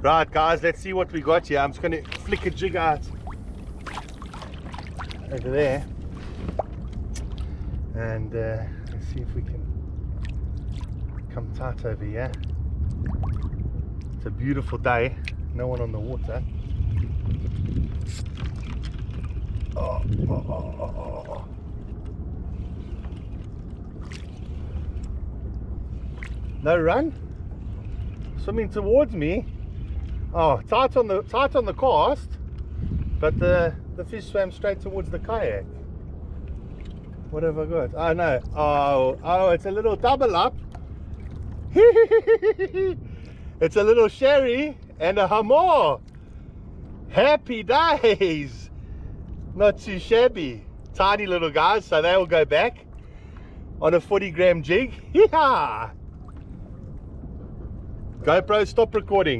Right, guys, let's see what we got here. I'm just going to flick a jig out over there. And let's see if we can come tight over here. It's a beautiful day. No one on the water. Oh. No run. Swimming towards me. Oh, tight on the cast, but the fish swam straight towards the kayak. What have I got? Oh no. Oh, it's a little double up. It's a little Sheri and a Hamour. Happy days. Not too shabby. Tiny little guys, so they will go back on a 40-gram jig. Yeah. GoPro, stop recording.